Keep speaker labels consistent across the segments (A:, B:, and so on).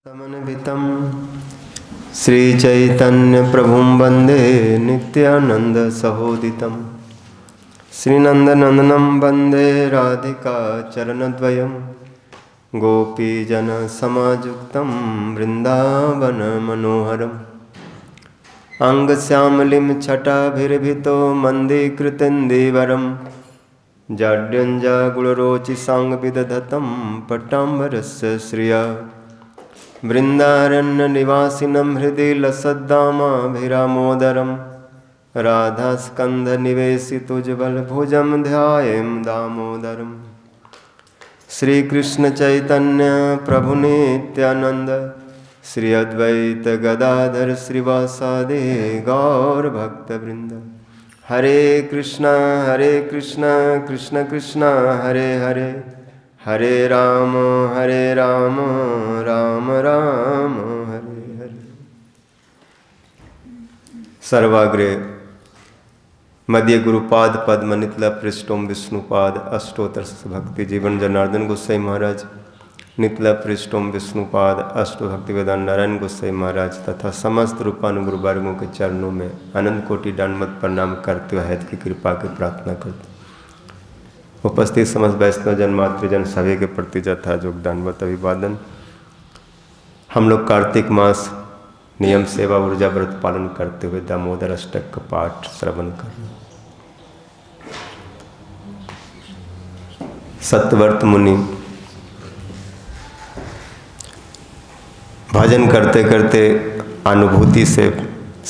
A: समन्वितं श्रीचैतन्यप्रभुं वन्दे नित्यानन्दसहोदितं श्रीनन्दनन्दनं वन्दे राधिका चरणद्वयं गोपीजनसमायुक्तं वृन्दावनमनोहरम् अङ्गश्यामलिं छटाभिर्भितो मन्दीकृतेन्दीवरं जाड्यञ्जागुळरोचिसाङ्गविदधतं पट्टाम्बरस्य श्रिया वृन्दारण्यनिवासिनं हृदि लसद्दामाभिरामोदरं राधास्कन्धनिवेशितुज्ज्वलभुजं ध्यायें दामोदरम् श्रीकृष्णचैतन्य प्रभुनित्यानन्द श्री अद्वैत गदाधर श्रीवासादि गौरभक्तवृन्द। हरे कृष्णा कृष्ण कृष्ण हरे हरे, हरे राम राम राम हरे हरे। सर्वाग्रे मध्य गुरुपाद पद्मनितला पृष्ठों विष्णुपाद अष्टोत्तर भक्ति जीवन जनार्दन गोसाई महाराज, नितला पृष्ठों विष्णुपाद अष्टो भक्ति वेदांत नारायण गोसाई महाराज तथा समस्त रूपानुगुरु वर्गों के चरणों में अनंत कोटि दंडवत प्रणाम करते हुए हैत की कृपा की प्रार्थना करते। उपस्थित समस्त वैष्णव जन मातृजन सभी के प्रति जथा योगदानवत अभिवादन। हम लोग कार्तिक मास नियम सेवा ऊर्जा व्रत पालन करते हुए दामोदर अष्टक का पाठ श्रवण कर सत्यव्रत मुनि भजन करते करते अनुभूति से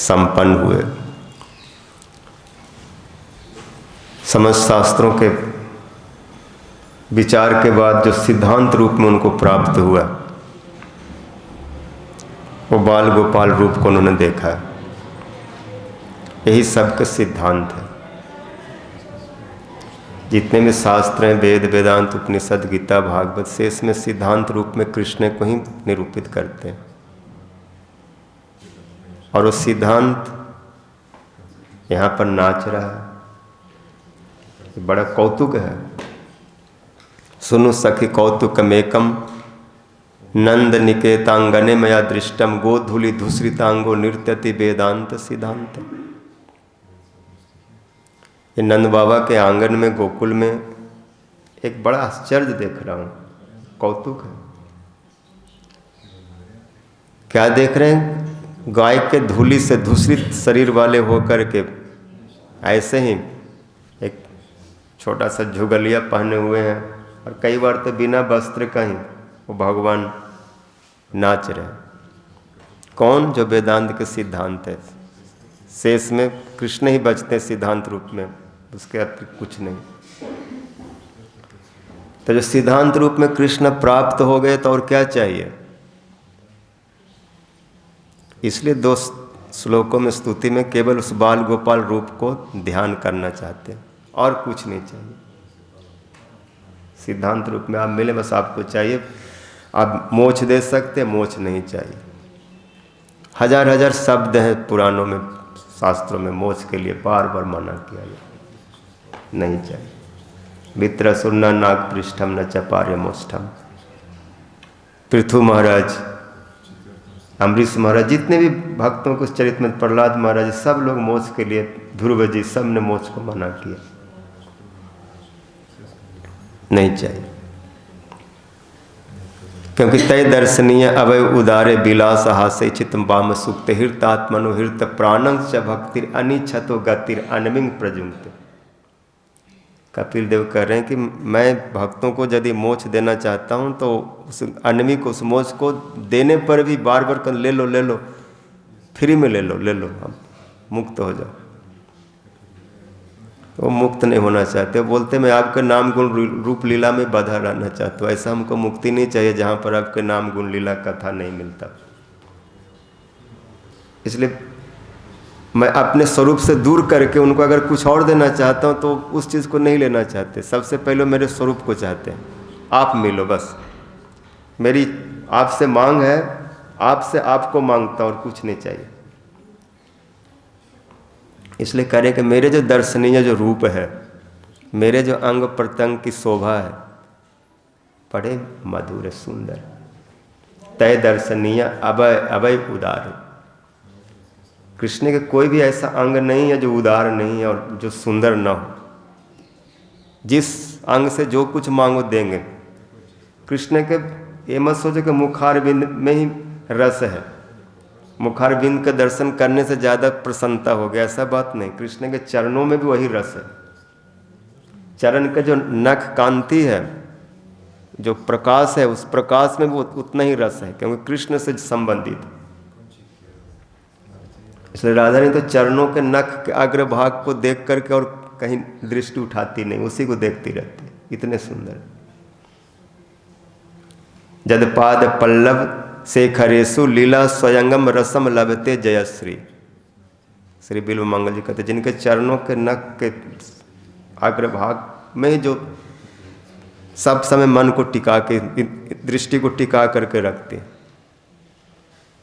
A: संपन्न हुए। समस्त शास्त्रों के विचार के बाद जो सिद्धांत रूप में उनको प्राप्त हुआ वो बाल गोपाल रूप को उन्होंने देखा। यही सबका सिद्धांत है। जितने भी शास्त्र हैं, वेद वेदांत उपनिषद गीता भागवत से, इसमें सिद्धांत रूप में कृष्ण को ही निरूपित करते हैं। और वो सिद्धांत यहाँ पर नाच रहा है, बड़ा कौतुक है। सुनु सखी कौतुकमेकम नंद निकेतांगने मया दृष्टम गोधूलि धूसरितांगो नृत्यति वेदांत सिद्धांत। ये नंद बाबा के आंगन में गोकुल में एक बड़ा आश्चर्य देख रहा हूँ, कौतुक है। क्या देख रहे हैं? गाय के धूलि से धूसरित शरीर वाले होकर के ऐसे ही एक छोटा सा झुगलिया पहने हुए हैं और कई बार तो बिना वस्त्र का ही वो भगवान नाच रहे हैं। कौन? जो वेदांत के सिद्धांत है। शेष में कृष्ण ही बचते हैं सिद्धांत रूप में, उसके अतिरिक्त कुछ नहीं। तो जो सिद्धांत रूप में कृष्ण प्राप्त हो गए तो और क्या चाहिए। इसलिए दो श्लोकों में स्तुति में केवल उस बाल गोपाल रूप को ध्यान करना चाहते हैं और कुछ नहीं चाहिए। सिद्धांत रूप में आप मिले, बस आपको चाहिए। आप मोक्ष दे सकते, मोक्ष नहीं चाहिए। हजार हजार शब्द हैं पुराणों में, शास्त्रों में मोक्ष के लिए बार बार मना किया गया, नहीं चाहिए। वित्रसुर्ना नाग पृष्ठम न चपार्य मोष्ठम। पृथु महाराज, अम्बरीश महाराज, जितने भी भक्तों को चरित्र में, प्रहलाद महाराज, सब लोग मोक्ष के लिए, ध्रुव जी, सब ने मोक्ष को मना किया, नहीं चाहिए। क्योंकि तय दर्शनीय अवय उदारे विलास हास्य चित वाम सुक्त हृतात्मनो हृत प्राणं च भक्तिर अनिच्छतो गतिर अनमिंग प्रजुंक्त। कपिल देव कह रहे हैं कि मैं भक्तों को यदि मोक्ष देना चाहता हूं तो उस अनमी को, उस मोक्ष को देने पर भी बार बार कर ले लो, फ्री में ले लो, हम मुक्त हो जाओ। वो मुक्त नहीं होना चाहते। बोलते मैं आपके नाम गुण रूप लीला में बधा रहना चाहता हूँ। ऐसा हमको मुक्ति नहीं चाहिए जहाँ पर आपके नाम गुण लीला कथा नहीं मिलता। इसलिए मैं अपने स्वरूप से दूर करके उनको अगर कुछ और देना चाहता हूँ तो उस चीज़ को नहीं लेना चाहते। सबसे पहले मेरे स्वरूप को चाहते हैं। आप मिलो, बस मेरी आपसे मांग है, आपसे आपको मांगता हूँ और कुछ नहीं चाहिए। इसलिए कह रहे कि मेरे जो दर्शनीय जो रूप है, मेरे जो अंग प्रत्यंग की शोभा है, बड़े मधुर सुंदर। तय दर्शनीय अभय अभय उदार। कृष्ण के कोई भी ऐसा अंग नहीं है जो उदार नहीं है और जो सुंदर न हो। जिस अंग से जो कुछ मांगो देंगे। कृष्ण के ये मत सोचो कि मुखारविंद में ही रस है, मुखारविंद का दर्शन करने से ज़्यादा प्रसन्नता हो गया, ऐसा बात नहीं। कृष्ण के चरणों में भी वही रस है। चरण का जो नख कांति है, जो प्रकाश है, उस प्रकाश में भी उतना ही रस है, क्योंकि कृष्ण से संबंधित। इसलिए राधा ने तो चरणों के नख के अग्रभाग को देख करके और कहीं दृष्टि उठाती नहीं, उसी को देखती रहती, इतने सुंदर। जदपाद पल्लव शेखरेशु लीला स्वयंगम रसम लभते जयश्री। श्री बिल्व मंगल जी कहते जिनके चरणों के नख के अग्रभाग में जो सब समय मन को टिका के, दृष्टि को टिका करके रखते हैं,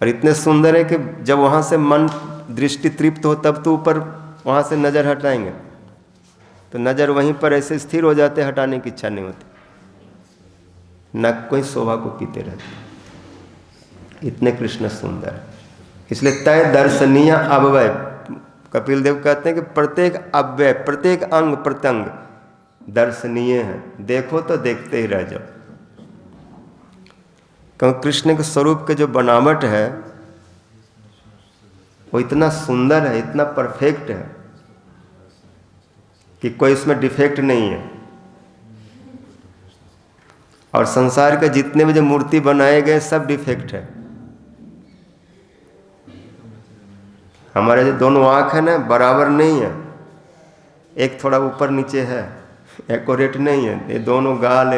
A: और इतने सुंदर है कि जब वहाँ से मन दृष्टि तृप्त हो तब तो ऊपर वहाँ से नज़र हटाएंगे तो नज़र वहीं पर ऐसे स्थिर हो जाते, हटाने की इच्छा नहीं होती, नख को ही शोभा को पीते रहते। इतने कृष्ण सुंदर। इसलिए तय दर्शनीय अव्यय, कपिल देव कहते हैं कि प्रत्येक अव्यय, प्रत्येक अंग प्रत्यंग दर्शनीय है, देखो तो देखते ही रह जाओ। क्योंकि कृष्ण के स्वरूप के जो बनावट है वो इतना सुंदर है, इतना परफेक्ट है कि कोई इसमें डिफेक्ट नहीं है। और संसार के जितने भी जो मूर्ति बनाए गए सब डिफेक्ट है। हमारे जो दोनों आँख है ना बराबर नहीं है, एक थोड़ा ऊपर नीचे है, एक्यूरेट नहीं है। ये दोनों गाल,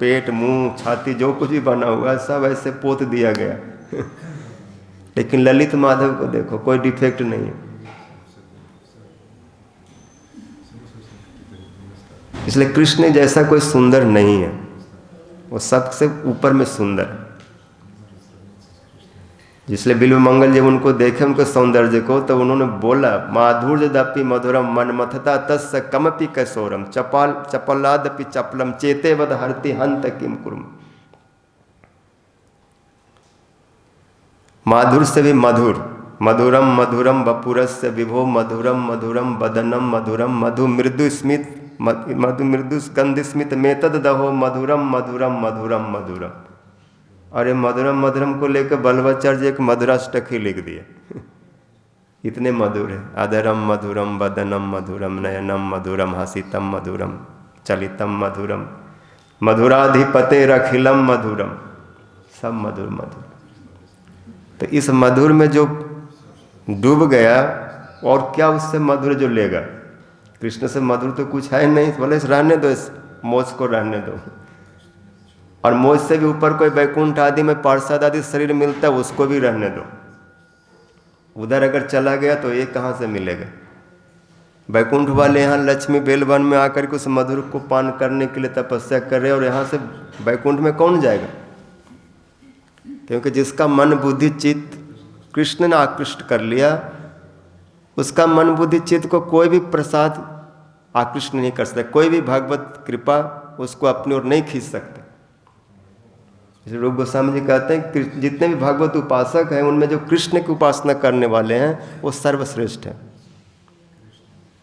A: पेट, मुंह, छाती जो कुछ भी बना हुआ है सब ऐसे पोत दिया गया लेकिन ललित माधव को देखो, कोई डिफेक्ट नहीं है। इसलिए कृष्ण जैसा कोई सुंदर नहीं है, वो सबसे ऊपर में सुंदर है। इसलिए बिल्व मंगल जब उनको देखे उनके सौंदर्य को, तो उन्होंने बोला माधुर्य दपि मधुरम मन मथता तस्य कमपि कैशोरम चपलादपि चपलम चेते वद हरति हंत किम कुर्म। माधुर से भी मधुर, मधुरम मधुरम वपुरस्य विभो मधुरम मधुरम वदनम मधुरम मधु मृदु स्मित मधु मृदु स्कंद स्मित मेतद दहो मधुरम मधुरम मधुरम मधुरम। और ये मधुरम मधुरम को लेकर बल्लवाचार्य एक मधुराष्टक ही लिख दिए इतने मधुर है। अधरम मधुरम वदनम मधुरम नयनम मधुरम हसितम मधुरम चलितम मधुरम मधुराधिपते रखिलम मधुरम, सब मधुर मधुर। तो इस मधुर में जो डूब गया और क्या उससे मधुर जो लेगा। कृष्ण से मधुर तो कुछ है नहीं, बोले रहने दो, इस मौज को रहने दो। और मौज से भी ऊपर कोई वैकुंठ आदि में पार्षद आदि शरीर मिलता है, उसको भी रहने दो। उधर अगर चला गया तो ये कहाँ से मिलेगा। वैकुंठ वाले यहाँ लक्ष्मी बेलवन में आकर के उस मधुर को पान करने के लिए तपस्या कर रहे, और यहाँ से वैकुंठ में कौन जाएगा। क्योंकि जिसका मन बुद्धि चित्त कृष्ण ने आकृष्ट कर लिया, उसका मन बुद्धि चित्त को कोई भी प्रसाद आकृष्ट नहीं कर सकता, कोई भी भगवत कृपा उसको अपनी ओर नहीं खींच सकते। रूप गोस्वामी जी कहते हैं कि जितने भी भगवत उपासक हैं उनमें जो कृष्ण की उपासना करने वाले हैं वो सर्वश्रेष्ठ हैं।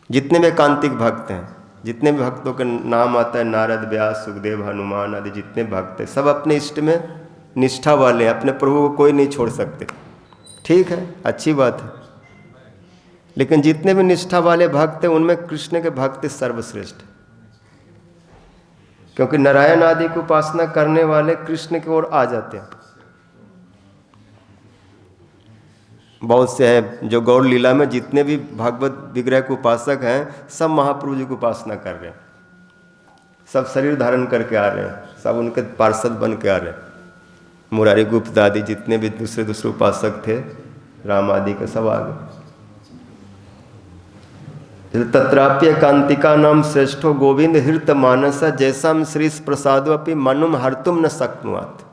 A: जितने भी एकांतिक भक्त हैं, जितने भी भक्तों के नाम आता है, नारद, व्यास, सुखदेव, हनुमान आदि जितने भक्त हैं, सब अपने इष्ट में निष्ठा वाले हैं, अपने प्रभु को कोई नहीं छोड़ सकते। ठीक है, अच्छी बात है। लेकिन जितने भी निष्ठा वाले भक्त हैं उनमें कृष्ण के भक्त सर्वश्रेष्ठ, क्योंकि नारायण आदि की उपासना करने वाले कृष्ण की ओर आ जाते हैं। बहुत से हैं जो गौर लीला में जितने भी भागवत विग्रह के उपासक हैं सब महाप्रभु जी की उपासना कर रहे हैं, सब शरीर धारण करके आ रहे हैं, सब उनके पार्षद बन के आ रहे हैं। मुरारी गुप्त आदि जितने भी दूसरे उपासक थे, राम आदि के सब आ गए। तत्राप्य कांतिका नाम श्रेष्ठो गोविंद हृत मानस जैसा श्री प्रसादो अपि मनुम हरतुम न शक्नुआत्।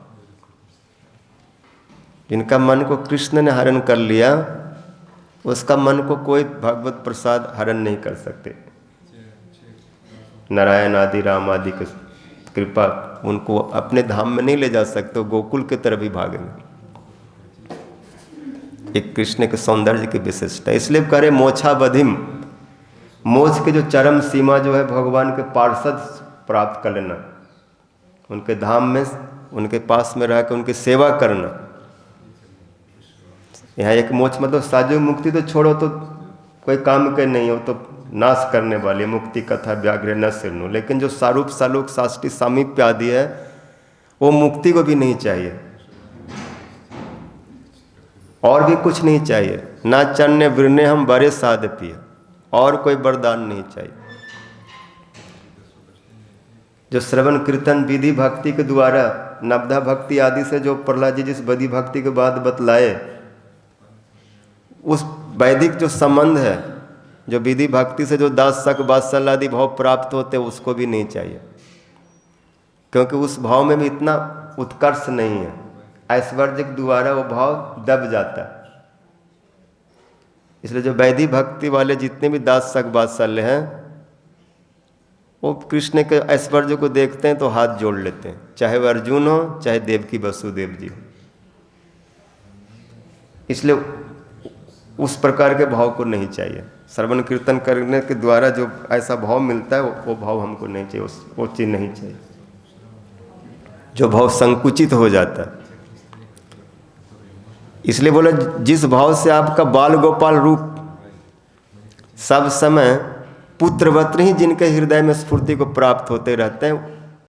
A: जिनका मन को कृष्ण ने हरण कर लिया, उसका मन को कोई भगवत प्रसाद हरण नहीं कर सकते। नारायण आदि, राम आदि के कृपा, उनको अपने धाम में नहीं ले जा सकते, गोकुल की तरफ ही भागेंगे। एक कृष्ण के सौंदर्य की विशेषता, इसलिए करे मोक्षावधिम, मोक्ष की जो चरम सीमा जो है भगवान के पार्षद प्राप्त कर लेना, उनके धाम में उनके पास में रह कर उनकी सेवा करना। यहाँ एक मोक्ष मतलब साजो मुक्ति तो छोड़ो, तो कोई काम के नहीं हो, तो नाश करने वाली मुक्ति कथा व्याघ्र न सिरनु। लेकिन जो सारूप सालोक साष्टी सामीप्य आदि है, वो मुक्ति को भी नहीं चाहिए, और भी कुछ नहीं चाहिए। ना चन्य वृण्य हम बड़े साध पिए, और कोई वरदान नहीं चाहिए। जो श्रवण कीर्तन विधि भक्ति के द्वारा नवधा भक्ति आदि से जो प्रहलाद जी जिस विधि भक्ति के बाद बतलाए, उस वैदिक जो संबंध है, जो विधि भक्ति से जो दास सक वात्सल्य आदि भाव प्राप्त होते, उसको भी नहीं चाहिए, क्योंकि उस भाव में भी इतना उत्कर्ष नहीं है। ऐश्वर्य के द्वारा वो भाव दब जाता है। इसलिए जो वैधि भक्ति वाले जितने भी दास सक वात्सल्य हैं, वो कृष्ण के ऐश्वर्य को देखते हैं तो हाथ जोड़ लेते हैं, चाहे वह अर्जुन हो, चाहे देवकी वसुदेव जी हो। इसलिए उस प्रकार के भाव को नहीं चाहिए। श्रवण कीर्तन करने के द्वारा जो ऐसा भाव मिलता है, वो भाव हमको नहीं चाहिए, वो चीज़ नहीं चाहिए, जो भाव संकुचित हो जाता है। इसलिए बोला, जिस भाव से आपका बाल गोपाल रूप सब समय पुत्रवत ही जिनके हृदय में स्फूर्ति को प्राप्त होते रहते हैं,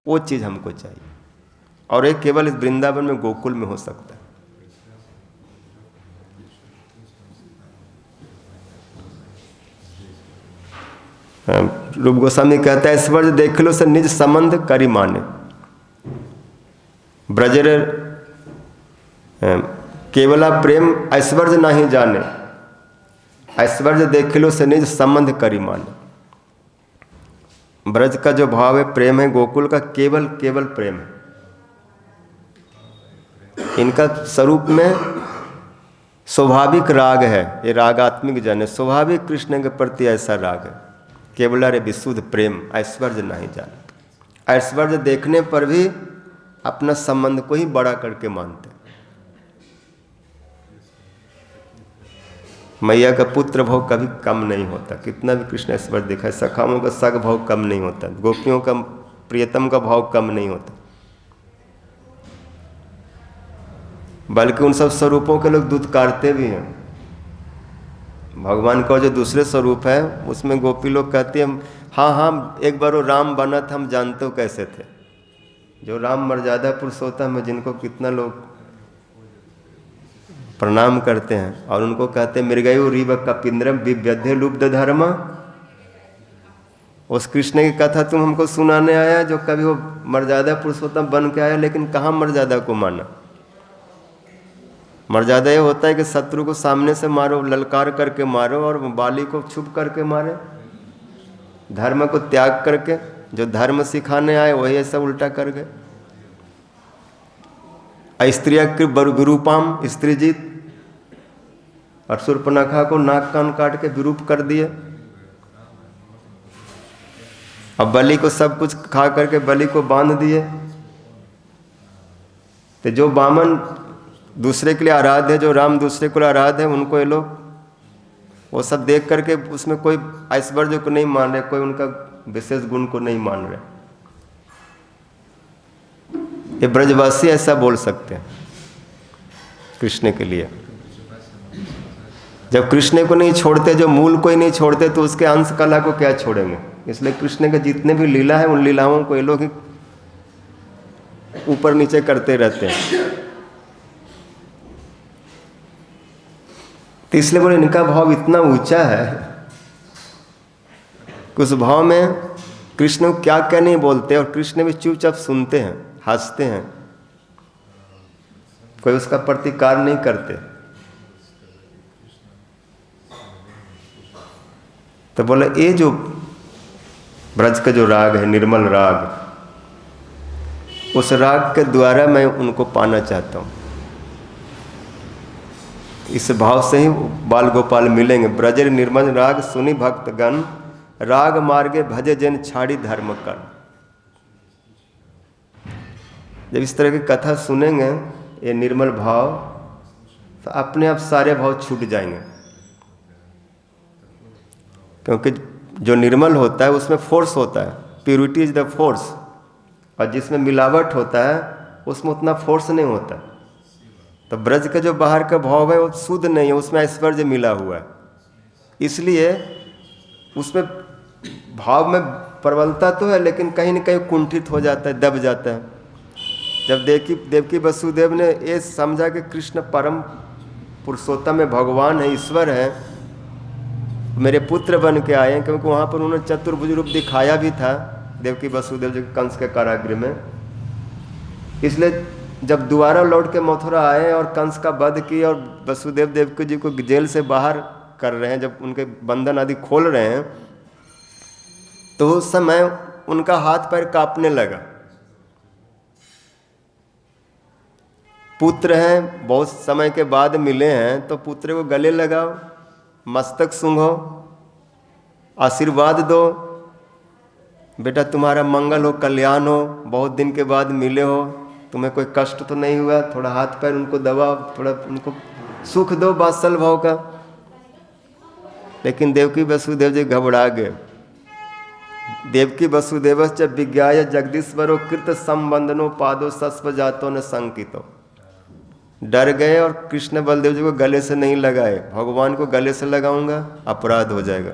A: वो चीज़ हमको चाहिए। और ये केवल इस वृंदावन में, गोकुल में हो सकता है। रूप गोस्वामी कहता है, ऐश्वर्य देख लो से निज संबंध करी माने, ब्रजर केवला प्रेम ऐश्वर्य नहीं जाने, ऐश्वर्य देख लो से निज संबंध करी माने। ब्रज का जो भाव है, प्रेम है, गोकुल का केवल केवल प्रेम है। इनका स्वरूप में स्वाभाविक राग है, ये रागात्मिक जन है, स्वाभाविक कृष्ण के प्रति ऐसा राग है। केवल रे विशुद्ध प्रेम, ऐश्वर्य नहीं जाने। ऐश्वर्य देखने पर भी अपना संबंध को ही बड़ा करके मानते हैं। मैया का पुत्र भाव कभी कम नहीं होता, कितना भी कृष्ण ऐश्वर्य दिखाए। सखाओं का सग भाव कम नहीं होता, गोपियों का प्रियतम का भाव कम नहीं होता, बल्कि उन सब स्वरूपों के लोग दुत्कारते भी हैं। भगवान का जो दूसरे स्वरूप है, उसमें गोपी लोग कहती हैं, हाँ हाँ एक बार वो राम बना था, हम जानते हो कैसे थे। जो राम मर्यादा पुरुषोत्तम है, जिनको कितना लोग प्रणाम करते हैं, और उनको कहते हैं मृगयु रीव कपिंद्रम विव्यध्य लुब्ध धर्म। उस कृष्ण की कथा तुम हमको सुनाने आया, जो कभी वो मर्यादा पुरुषोत्तम बन के आया, लेकिन कहाँ मर्यादा को माना। मर्यादा ये होता है कि शत्रु को सामने से मारो, ललकार करके मारो, और बाली को छुप करके मारे। धर्म को त्याग करके, जो धर्म सिखाने आए वही ऐसा उल्टा कर गए। अस्त्रिया विरूपाम, स्त्री जीत, और शूर्पणखा को नाक कान काट के विरूप कर दिए। अब बलि को सब कुछ खा करके बलि को बांध दिए। तो जो वामन दूसरे के लिए आराध्य है, जो राम दूसरे को आराध्य है, उनको ये लोग वो सब देख करके उसमें कोई ऐश्वर्य को नहीं मान रहे, कोई उनका विशेष गुण को नहीं मान रहे। ये ब्रजवासी ऐसा बोल सकते हैं कृष्ण के लिए। जब कृष्ण को नहीं छोड़ते, जो मूल को ही नहीं छोड़ते, तो उसके अंश कला को क्या छोड़ेंगे। इसलिए कृष्ण के जितने भी लीला है, उन लीलाओं को ये लोग ऊपर नीचे करते रहते हैं। तो इसलिए बोले इनका भाव इतना ऊंचा है कि उस भाव में कृष्ण क्या क्या नहीं बोलते, और कृष्ण भी चुपचाप सुनते हैं, हंसते हैं, कोई उसका प्रतिकार नहीं करते। तो बोले ये जो ब्रज का जो राग है, निर्मल राग, उस राग के द्वारा मैं उनको पाना चाहता हूँ। इस भाव से ही बाल गोपाल मिलेंगे। ब्रजर निर्मल राग सुनी भक्तगण, राग मार्गे भजे जन छाड़ी धर्म कर। जब इस तरह की कथा सुनेंगे ये निर्मल भाव, तो अपने आप सारे भाव छूट जाएंगे। क्योंकि जो निर्मल होता है उसमें फोर्स होता है, प्योरिटी इज द फोर्स, और जिसमें मिलावट होता है उसमें उतना फोर्स नहीं होता। तो ब्रज का जो बाहर का भाव है वो शुद्ध नहीं है, उसमें ऐश्वर्य मिला हुआ है, इसलिए उसमें भाव में प्रबलता तो है लेकिन कहीं न कहीं कुंठित हो जाता है, दब जाता है। जब देवकी वसुदेव ने ये समझा कि कृष्ण परम पुरुषोत्तम है, भगवान है, ईश्वर है, मेरे पुत्र बन के आए हैं, क्योंकि वहाँ पर उन्होंने चतुर्भुज रूप दिखाया भी था देवकी वसुदेव जी कंस के कारागृह में। इसलिए जब दोबारा लौट के मथुरा आए और कंस का वध किया और वसुदेव देवकी जी को जेल से बाहर कर रहे हैं, जब उनके बंधन आदि खोल रहे हैं, तो उस समय उनका हाथ पैर कांपने लगा। पुत्र हैं, बहुत समय के बाद मिले हैं, तो पुत्र को गले लगाओ, मस्तक सूंघो, आशीर्वाद दो, बेटा तुम्हारा मंगल हो, कल्याण हो, बहुत दिन के बाद मिले हो, तुम्हें कोई कष्ट तो नहीं हुआ, थोड़ा हाथ पैर उनको दबाओ, थोड़ा उनको सुख दो वात्सल भाव का। लेकिन देवकी वसुदेव जी घबरा गए। देवकी वसुदेवश्च विज्ञाय जगदीश्वरो कृत संबंधनो पादो सस्व जातो न संकितो। डर गए और कृष्ण बलदेव जी को गले से नहीं लगाए। भगवान को गले से लगाऊंगा अपराध हो जाएगा,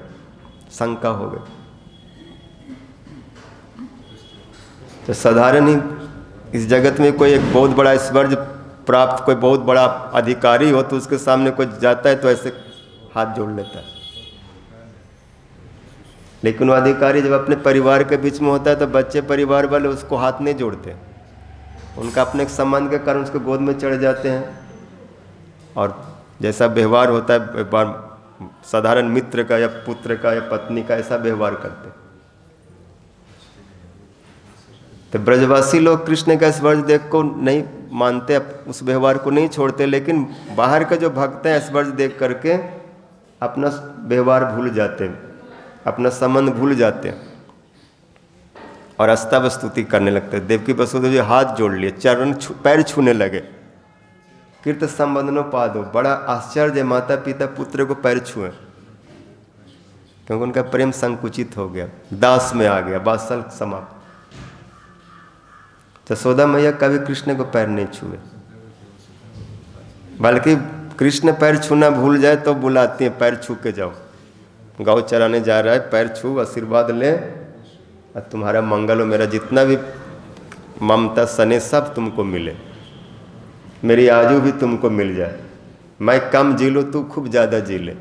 A: शंका हो गई। तो साधारण ही इस जगत में कोई एक बहुत बड़ा ऐश्वर्य प्राप्त कोई बहुत बड़ा अधिकारी हो तो उसके सामने कोई जाता है तो ऐसे हाथ जोड़ लेता है। लेकिन वो अधिकारी जब अपने परिवार के बीच में होता है तो बच्चे परिवार वाले उसको हाथ नहीं जोड़ते, उनका अपने संबंध के कारण उसके गोद में चढ़ जाते हैं और जैसा व्यवहार होता है साधारण मित्र का या पुत्र का या पत्नी का, ऐसा व्यवहार करते हैं। तो ब्रजवासी लोग कृष्ण का ऐश्वर्य देख को नहीं मानते, उस व्यवहार को नहीं छोड़ते, लेकिन बाहर के जो भक्त हैं ऐश्वर्य देख करके अपना व्यवहार भूल जाते हैं, अपना संबंध भूल जाते हैं और अस्ताव स्तुति करने लगते हैं। देवकी वसुदेव जी हाथ जोड़ लिए, चरण पैर छूने लगे। कृत संबंधनो पादो, बड़ा आश्चर्य, माता पिता पुत्र को पैर छुए, क्योंकि उनका प्रेम संकुचित हो गया, दास में आ गया, वात्सल समाप्त। यशोदा मैया कभी कृष्ण को पैर नहीं छुए, बल्कि कृष्ण पैर छूना भूल जाए तो बुलाती हैं, पैर छू के जाओ, गौ चराने जा रहा है, पैर छू, आशीर्वाद ले, और तुम्हारा मंगल हो, मेरा जितना भी ममता सने सब तुमको मिले, मेरी आयु भी तुमको मिल जाए, मैं कम जी लूँ तू खूब ज़्यादा जी ले,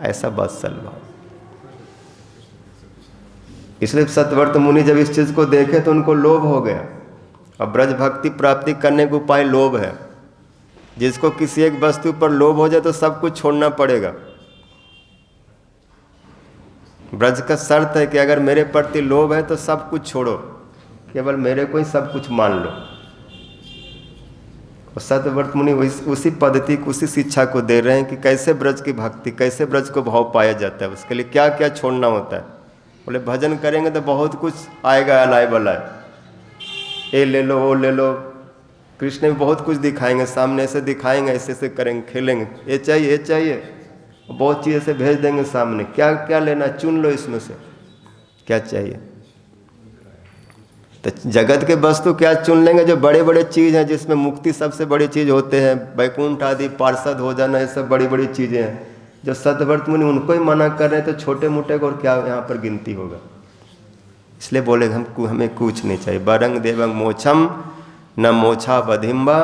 A: ऐसा वात्सल भाव। इसलिए सत्यव्रत मुनि जब इस चीज़ को देखे तो उनको लोभ हो गया। अब ब्रज भक्ति प्राप्ति करने का उपाय लोभ है। जिसको किसी एक वस्तु पर लोभ हो जाए तो सब कुछ छोड़ना पड़ेगा। ब्रज का शर्त है कि अगर मेरे प्रति लोभ है तो सब कुछ छोड़ो, केवल मेरे को ही सब कुछ मान लो। और सत्यव्रत मुनि उसी पद्धति को, उसी शिक्षा को दे रहे हैं कि कैसे ब्रज की भक्ति, कैसे ब्रज को भाव पाया जाता है, उसके लिए क्या क्या छोड़ना होता है। बोले भजन करेंगे तो बहुत कुछ आएगा अलाय बलाय, ये ले लो वो ले लो, कृष्ण भी बहुत कुछ दिखाएंगे, सामने ऐसे दिखाएंगे, ऐसे ऐसे करेंगे, खेलेंगे, ये चाहिए ये चाहिए, बहुत चीज़ ऐसे भेज देंगे सामने, क्या क्या लेना, चुन लो इसमें से क्या चाहिए। तो जगत के वस्तु क्या चुन लेंगे, जो बड़े बड़े चीज़ हैं, जिसमें मुक्ति सबसे बड़ी चीज़ होते हैं, वैकुंठ आदि, पार्षद हो जाना, ये सब बड़ी बड़ी चीज़ें हैं। जो सत्यव्रत मुनि उनको ही मना कर रहे हैं तो छोटे मोटे को और क्या यहाँ पर गिनती होगा। इसलिए बोले हमें कुछ नहीं चाहिए। बरंग देवंग मोछम न मोछा बधिम्बा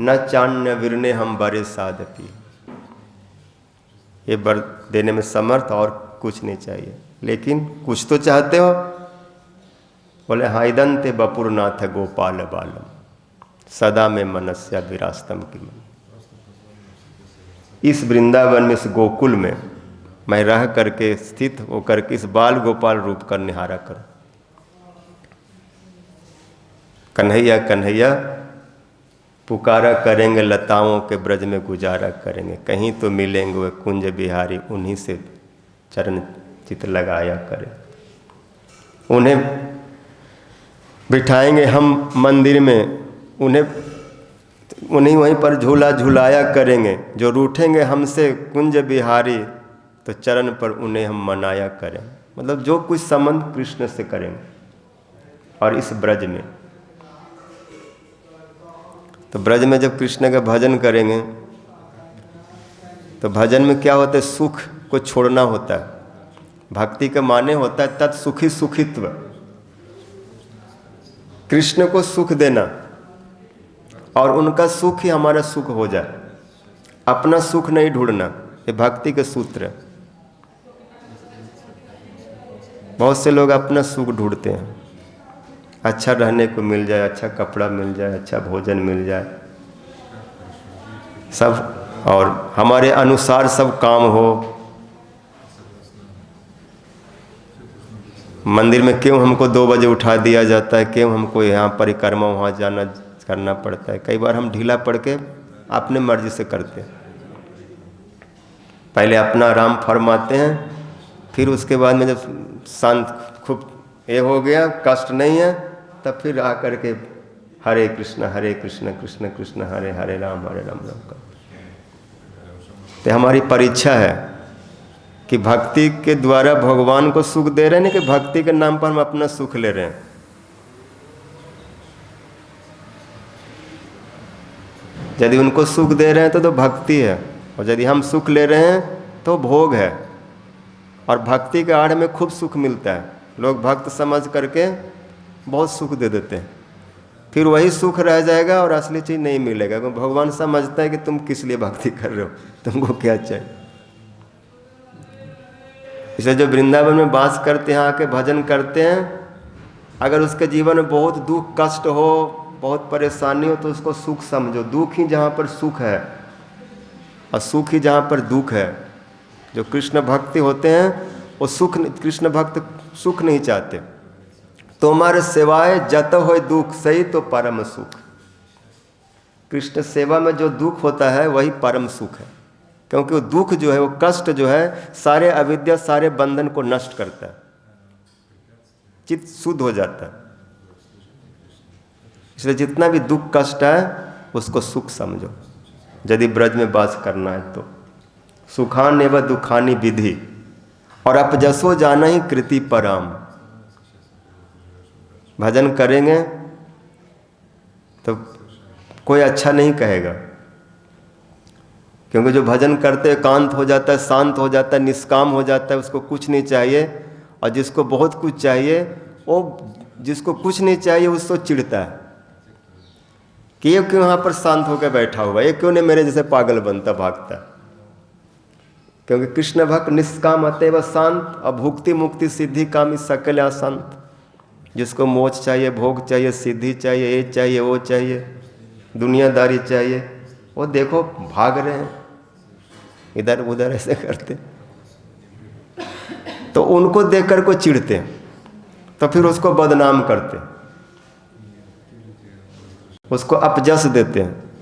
A: न चान्य विरने हम बरे साधपी। ये वर देने में समर्थ और कुछ नहीं चाहिए, लेकिन कुछ तो चाहते हो। बोले हाइदंते बपुरनाथ गोपाल बालम सदा में मनस्या विरास्तम की मन। इस वृंदावन में, इस गोकुल में मैं रह करके स्थित होकर के इस बाल गोपाल रूप का निहारा करूं। कन्हैया कन्हैया पुकारा करेंगे, लताओं के ब्रज में गुजारा करेंगे, कहीं तो मिलेंगे वे कुंज बिहारी, उन्हीं से चरण चित लगाया करें। उन्हें बिठाएंगे हम मंदिर में, उन्हीं वहीं पर झूला झुलाया करेंगे। जो रूठेंगे हमसे कुंज बिहारी, तो चरण पर उन्हें हम मनाया करें। मतलब जो कुछ संबंध कृष्ण से करेंगे। और इस ब्रज में, तो ब्रज में जब कृष्ण का भजन करेंगे तो भजन में क्या होता है, सुख को छोड़ना होता है। भक्ति का माने होता है तत्सुखी सुखित्व, कृष्ण को सुख देना और उनका सुख ही हमारा सुख हो जाए। अपना सुख नहीं ढूंढना, ये भक्ति के सूत्र है। बहुत से लोग अपना सुख ढूंढते हैं, अच्छा रहने को मिल जाए, अच्छा कपड़ा मिल जाए, अच्छा भोजन मिल जाए, सब और हमारे अनुसार सब काम हो। मंदिर में क्यों हमको 2 बजे उठा दिया जाता है, क्यों हमको यहाँ परिक्रमा वहाँ जाना करना पड़ता है। कई बार हम ढीला पड़ के अपने मर्जी से करते हैं। पहले अपना आराम फरमाते हैं, फिर उसके बाद में जब शांत खूब ये हो गया, कष्ट नहीं है, तब फिर आकर के हरे कृष्ण कृष्ण कृष्ण हरे हरे राम राम का। तो हमारी परीक्षा है कि भक्ति के द्वारा भगवान को सुख दे रहे हैं, कि भक्ति के नाम पर हम अपना सुख ले रहे हैं। यदि उनको सुख दे रहे हैं तो भक्ति है, और यदि हम सुख ले रहे हैं तो भोग है। और भक्ति के आड़ में खूब सुख मिलता है। लोग भक्त समझ करके बहुत सुख दे देते हैं, फिर वही सुख रह जाएगा और असली चीज़ नहीं मिलेगा। क्योंकि भगवान समझता है कि तुम किस लिए भक्ति कर रहे हो, तुमको क्या चाहिए। इसलिए जो वृंदावन में वास करते हैं, आके भजन करते हैं, अगर उसके जीवन में बहुत दुख कष्ट हो, बहुत परेशानी हो, तो उसको सुख समझो। दुख ही जहाँ पर सुख है और सुख ही जहाँ पर दुख है। जो कृष्ण भक्ति होते हैं वो सुख, कृष्ण भक्त सुख नहीं चाहते। तुम्हारे सेवाए जत होय दुख सही तो परम सुख। कृष्ण सेवा में जो दुख होता है वही परम सुख है। क्योंकि वो दुख जो है, वो कष्ट जो है, सारे अविद्या सारे बंधन को नष्ट करता है, चित्त शुद्ध हो जाता है। इसलिए जितना भी दुख कष्ट है उसको सुख समझो, यदि ब्रज में वास करना है तो। सुखान एवं दुखानी विधि, और अपजसो जाना ही कृति पराम। भजन करेंगे तो कोई अच्छा नहीं कहेगा, क्योंकि जो भजन करते एकांत हो जाता है, शांत हो जाता है, निष्काम हो जाता है, उसको कुछ नहीं चाहिए। और जिसको बहुत कुछ चाहिए, वो जिसको कुछ नहीं चाहिए उसको चिढ़ता है कि ये क्यों यहाँ पर शांत होकर बैठा हुआ, ये क्यों नहीं मेरे जैसे पागल बनता भागता। क्योंकि कृष्ण भक्त निष्काम अतएव शांत, अभुक्ति मुक्ति सिद्धि कामी सकल आसंत। जिसको मोक्ष चाहिए, भोग चाहिए, सिद्धि चाहिए, ये चाहिए, वो चाहिए, दुनियादारी चाहिए, वो देखो भाग रहे हैं इधर उधर ऐसे करते। तो उनको देखकर को चिढ़ते हैं, तो फिर उसको बदनाम करते हैं, उसको अपजस देते हैं।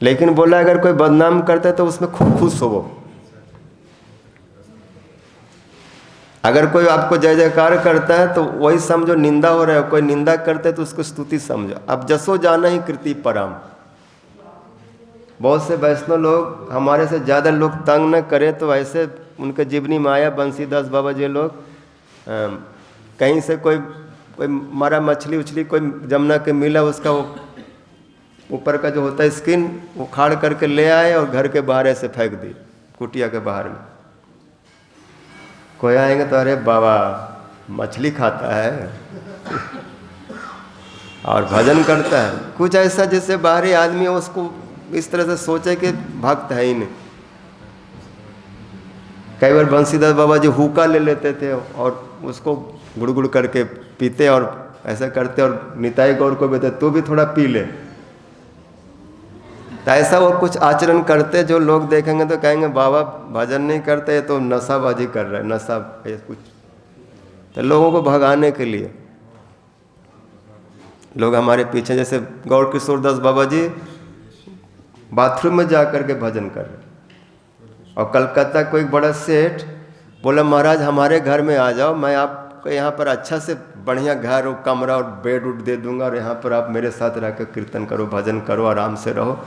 A: लेकिन बोला अगर कोई बदनाम करता है तो उसमें खूब खुश हो वो। अगर कोई आपको जय जयकार करता है तो वही समझो निंदा हो रहा है, कोई निंदा करता है तो उसको स्तुति समझो। अब जसो जाना ही कृति पराम। बहुत से वैष्णव लोग हमारे से ज़्यादा लोग तंग न करें तो ऐसे उनके जीवनी में आया, बंसीदास बाबा जी लोग कहीं से कोई मारा मछली उछली कोई जमुना के मिला, उसका वो ऊपर का जो होता है स्किन उखाड़ करके ले आए और घर के बाहर ऐसे फेंक दी, कुटिया के बाहर में। कोई आएंगे तो अरे बाबा मछली खाता है और भजन करता है, कुछ ऐसा जैसे बाहरी आदमी है उसको इस तरह से सोचे कि भक्त है ही नहीं। कई बार बंसीदास बाबा जी हुक्का ले लेते थे और उसको गुड़गुड़ करके पीते और ऐसा करते और निताई गौर को कहते तू भी थोड़ा पी ले। तो ऐसा वो कुछ आचरण करते जो लोग देखेंगे तो कहेंगे बाबा भजन नहीं करते तो नशाबाजी कर रहे हैं, नशा कुछ। तो लोगों को भगाने के लिए लोग हमारे पीछे, जैसे गौर किशोर दास बाबा जी बाथरूम में जा कर के भजन कर रहे। और कलकत्ता कोई बड़ा सेठ बोला महाराज हमारे घर में आ जाओ, मैं आपको यहाँ पर अच्छा से बढ़िया घर और कमरा और बेड उड दे दूंगा और यहाँ पर आप मेरे साथ रह कर कीर्तन करो, भजन करो, आराम से रहो।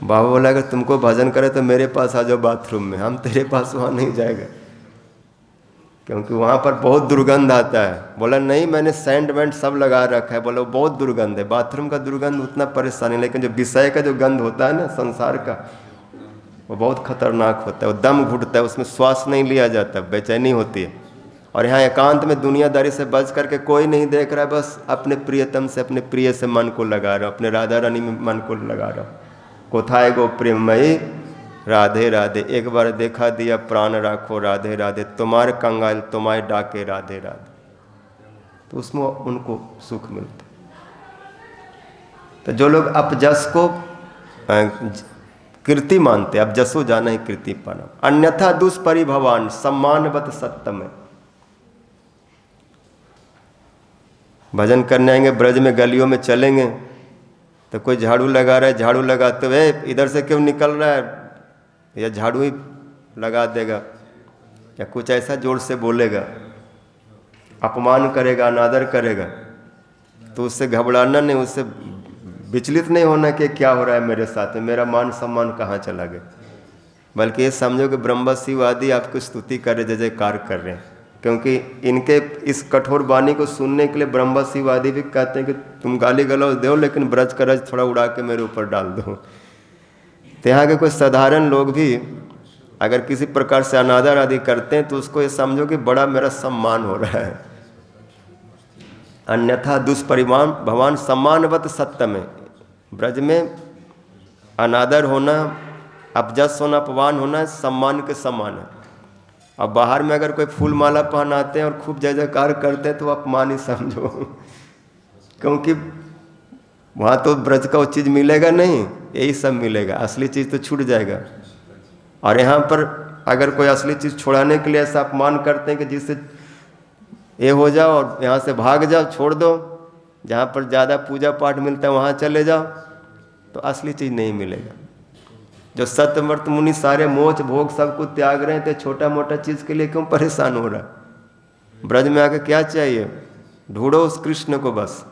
A: बाबा बोला अगर तुमको भजन करे तो मेरे पास आ जाओ बाथरूम में, हम तेरे पास वहाँ नहीं जाएगा क्योंकि वहाँ पर बहुत दुर्गंध आता है। बोला नहीं मैंने सेंट वेंट सब लगा रखा है। बोला वो बहुत दुर्गंध है, बाथरूम का दुर्गंध उतना परेशानी, लेकिन जो विषय का जो गंध होता है ना संसार का, वो बहुत खतरनाक होता है। वो दम घुटता है, उसमें श्वास नहीं लिया जाता, बेचैनी होती है। और यहाँ एकांत में दुनियादारी से बच करके कोई नहीं देख रहा है, बस अपने प्रियतम से अपने प्रिय से मन को लगा रहा, अपने राधा रानी में मन को लगा रहा। कोथाए गो प्रेममयी राधे राधे, एक बार देखा दिया प्राण राखो राधे राधे, तुम्हारे कंगाल तुम्हारे डाके राधे राधे। तो उसमें उनको सुख मिलता। तो जो लोग अपजस को कीर्ति मानते, अपजसो जाना ही कीर्ति पाना, अन्यथा दुष्परिभवान सम्मानवत सत्यम। भजन करने आएंगे, ब्रज में गलियों में चलेंगे तो कोई झाड़ू लगा रहा है, झाड़ू लगाते हुए इधर से क्यों निकल रहा है, या झाड़ू ही लगा देगा, या कुछ ऐसा जोर से बोलेगा, अपमान करेगा, अनादर करेगा, तो उससे घबराना नहीं, उससे विचलित नहीं होना कि क्या हो रहा है मेरे साथ में, मेरा मान सम्मान कहाँ चला गया। बल्कि ये समझो कि ब्रह्मशिवादी आपको स्तुति कर रहे, जय जयकार कर रहे हैं, क्योंकि इनके इस कठोर वाणी को सुनने के लिए ब्रह्मशिवादी भी कहते हैं कि तुम गाली गलौज दो लेकिन ब्रज का रज थोड़ा उड़ा के मेरे ऊपर डाल दो। तो यहाँ के कोई साधारण लोग भी अगर किसी प्रकार से अनादर आदि करते हैं तो उसको ये समझो कि बड़ा मेरा सम्मान हो रहा है। अन्यथा दुष्परिमाण भगवान सम्मानवत सत्य में, ब्रज में अनादर होना, अपजस होना, अपमान होना सम्मान के समान है। अब बाहर में अगर कोई फूल माला पहनाते हैं और खूब जय जयकार करते हैं तो अपमान ही समझो, क्योंकि वहाँ तो ब्रज का वो चीज़ मिलेगा नहीं, यही सब मिलेगा, असली चीज़ तो छूट जाएगा। और यहाँ पर अगर कोई असली चीज़ छुड़ाने के लिए ऐसा अपमान करते हैं कि जिससे ये हो जाओ और यहाँ से भाग जाओ, छोड़ दो, जहाँ पर ज़्यादा पूजा पाठ मिलता है वहाँ चले जाओ, तो असली चीज़ नहीं मिलेगा। जो सत्यव्रत मुनि सारे मोक्ष भोग सबको त्याग रहे हैं, तो छोटा मोटा चीज़ के लिए क्यों परेशान हो रहा है। ब्रज में आके क्या चाहिए, ढूंढो उस कृष्ण को बस,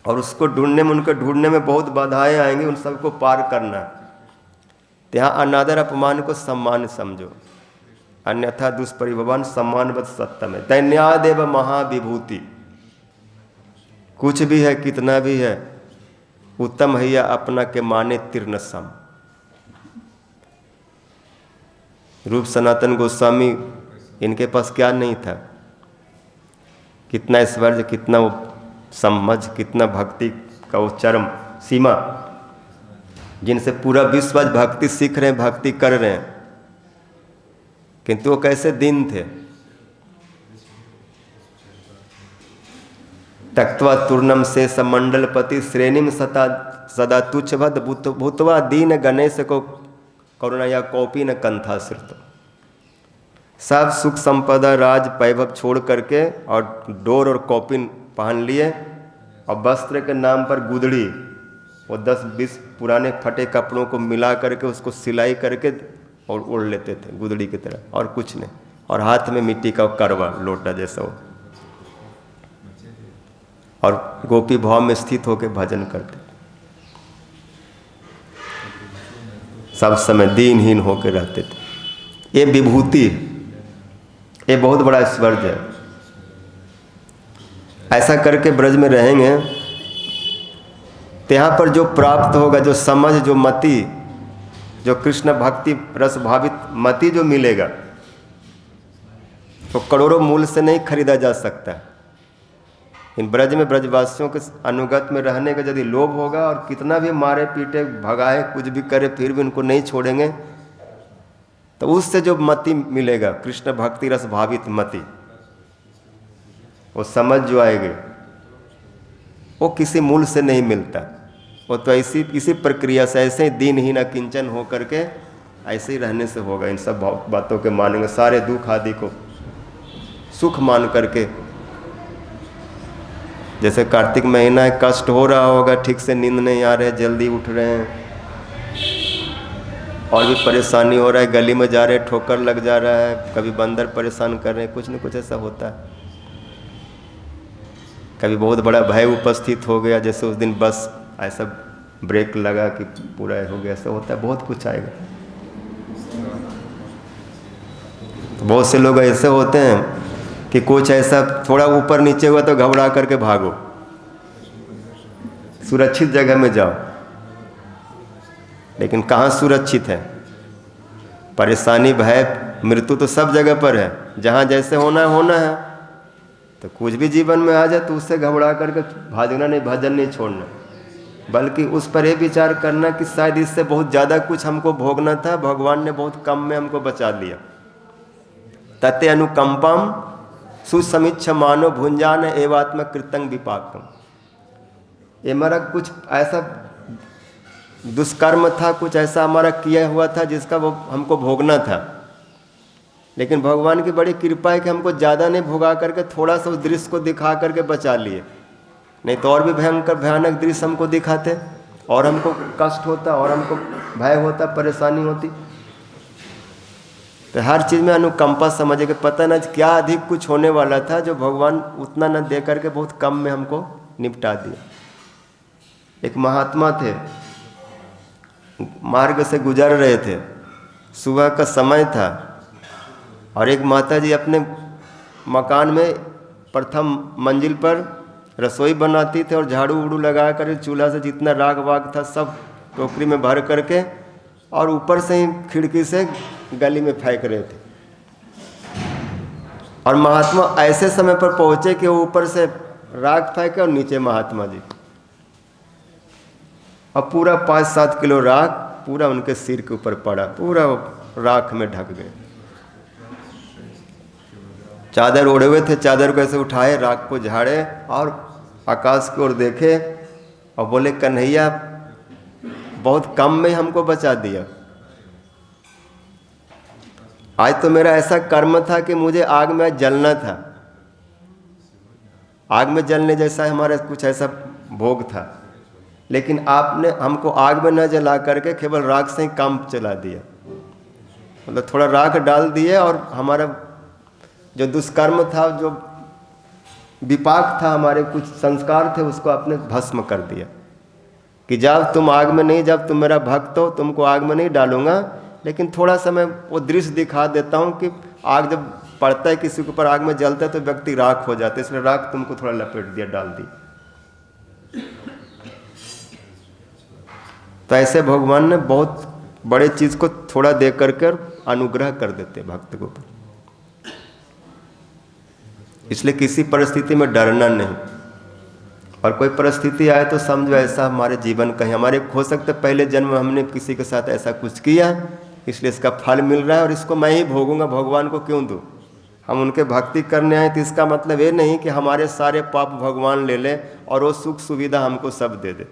A: और उसको ढूंढने में, उनको ढूंढने में बहुत बाधाएं आएंगी, उन सबको पार करना। तो यहाँ अनादर अपमान को सम्मान समझो, अन्यथा दुष्परिभवान सम्मानवत सत्यम है। दैन्यादेव महाविभूति, कुछ भी है कितना भी है, उत्तम हैया अपना के माने तीर्ण सम। रूप सनातन गोस्वामी, इनके पास क्या नहीं था, कितना ऐश्वर्य, कितना वो समझ, कितना भक्ति का वो चरम सीमा, जिनसे पूरा विश्व भक्ति सीख रहे हैं, भक्ति कर रहे हैं, किंतु वो कैसे दीन थे। तक्त्वा तूर्णम से समंडलपति श्रेणीम सदा तुच्छभद भूतवा दीन गणेश को करुणा या कौपी न कंथा सिरत। सब सुख संपदा राज वैभव छोड़ करके और डोर और कौपिन पहन लिए, और वस्त्र के नाम पर गुदड़ी, वो 10-20 पुराने फटे कपड़ों को मिला करके उसको सिलाई करके और ओढ़ लेते थे गुदड़ी की तरह, और कुछ नहीं, और हाथ में मिट्टी का करवा लोटा जैसा वो, और गोपी भाव में स्थित होकर भजन करते, सब समय दीनहीन होकर रहते थे। ये विभूति, ये बहुत बड़ा ऐश्वर्य है। ऐसा करके ब्रज में रहेंगे तो यहाँ पर जो प्राप्त होगा, जो समझ, जो मति, जो कृष्ण भक्ति रस भावित मति जो मिलेगा, तो करोड़ों मूल्य से नहीं खरीदा जा सकता। इन ब्रज में ब्रजवासियों के अनुगत में रहने का यदि लोभ होगा, और कितना भी मारे पीटे भगाए कुछ भी करे फिर भी उनको नहीं छोड़ेंगे, तो उससे जो मति मिलेगा, कृष्ण भक्ति रस भावित मति, वो समझ जो आएगी, वो किसी मूल्य से नहीं मिलता। वो तो इसी प्रक्रिया से, ऐसे ही दीनहीन किंचन हो करके ऐसे ही रहने से होगा। इन सब बातों के मानेंगे, सारे दुख आदि को सुख मान करके। जैसे कार्तिक महीना है, कष्ट हो रहा होगा, ठीक से नींद नहीं आ रहे, जल्दी उठ रहे हैं, और भी परेशानी हो रहा है, गली में जा रहे ठोकर लग जा रहा है, कभी बंदर परेशान कर रहे हैं, कुछ न कुछ ऐसा होता है। कभी बहुत बड़ा भय उपस्थित हो गया, जैसे उस दिन बस ऐसा ब्रेक लगा कि पूरा हो गया, ऐसा होता है, बहुत कुछ आएगा। तो बहुत से लोग ऐसे होते हैं कि कुछ ऐसा थोड़ा ऊपर नीचे हुआ तो घबरा करके भागो, सुरक्षित जगह में जाओ। लेकिन कहाँ सुरक्षित है? परेशानी, भय, मृत्यु तो सब जगह पर है। जहाँ जैसे होना है होना है। तो कुछ भी जीवन में आ जाए तो उससे घबरा करके भागना नहीं, भजन नहीं छोड़ना, बल्कि उस पर यह विचार करना कि शायद इससे बहुत ज़्यादा कुछ हमको भोगना था, भगवान ने बहुत कम में हमको बचा लिया। तते अनुकंपम सुसमीक्ष मानो भुंजान एवात्म कृतंग विपाकम। ये हमारा कुछ ऐसा दुष्कर्म था, कुछ ऐसा हमारा किया हुआ था जिसका वो हमको भोगना था। लेकिन भगवान की बड़ी कृपा है कि हमको ज़्यादा नहीं भोगा करके थोड़ा सा उस दृश्य को दिखा करके बचा लिए। नहीं तो और भी भयंकर भयानक दृश्य हमको दिखाते और हमको कष्ट होता और हमको भय होता, परेशानी होती। तो हर चीज़ में अनुकंपा समझे कि पता न क्या अधिक कुछ होने वाला था जो भगवान उतना न दे करके बहुत कम में हमको निपटा दिया। एक महात्मा थे, मार्ग से गुजर रहे थे, सुबह का समय था और एक माता जी अपने मकान में प्रथम मंजिल पर रसोई बनाती थे और झाड़ू उड़ू लगा कर चूल्हा से जितना राग वाग था सब टोकरी में भर करके और ऊपर से ही खिड़की से गली में फेंक रहे थे। और महात्मा ऐसे समय पर पहुंचे कि वो ऊपर से राग फेंके और नीचे महात्मा जी, और पूरा 5-7 किलो राख पूरा उनके सिर के ऊपर पड़ा, पूरा राख में ढक गए। चादर ओढ़े हुए थे, चादर को ऐसे उठाए, राख को झाड़े और आकाश की ओर देखे और बोले, कन्हैया बहुत कम में हमको बचा दिया। आज तो मेरा ऐसा कर्म था कि मुझे आग में जलना था, आग में जलने जैसा हमारा कुछ ऐसा भोग था, लेकिन आपने हमको आग में न जला करके केवल राख से ही काम चला दिया। मतलब थोड़ा राख डाल दिए और हमारा जो दुष्कर्म था, जो विपाक था, हमारे कुछ संस्कार थे, उसको आपने भस्म कर दिया कि जब तुम आग में नहीं, जब तुम मेरा भक्त हो तुमको आग में नहीं डालूंगा, लेकिन थोड़ा सा मैं वो दृश्य दिखा देता हूँ कि आग जब पड़ता है किसी के ऊपर, आग में जलता है तो व्यक्ति राख हो जाता है, इसलिए राख तुमको थोड़ा लपेट दिया, डाल दी। तो ऐसे भगवान ने बहुत बड़े चीज़ को थोड़ा दे करके अनुग्रह कर देते भक्त को। इसलिए किसी परिस्थिति में डरना नहीं, और कोई परिस्थिति आए तो समझो ऐसा हमारे जीवन का ही, हमारे हो सकता है पहले जन्म में हमने किसी के साथ ऐसा कुछ किया, इसलिए इसका फल मिल रहा है और इसको मैं ही भोगूंगा, भगवान को क्यों दूँ। हम उनके भक्ति करने आए तो इसका मतलब ये नहीं कि हमारे सारे पाप भगवान ले ले और वो सुख सुविधा हमको सब दे दे।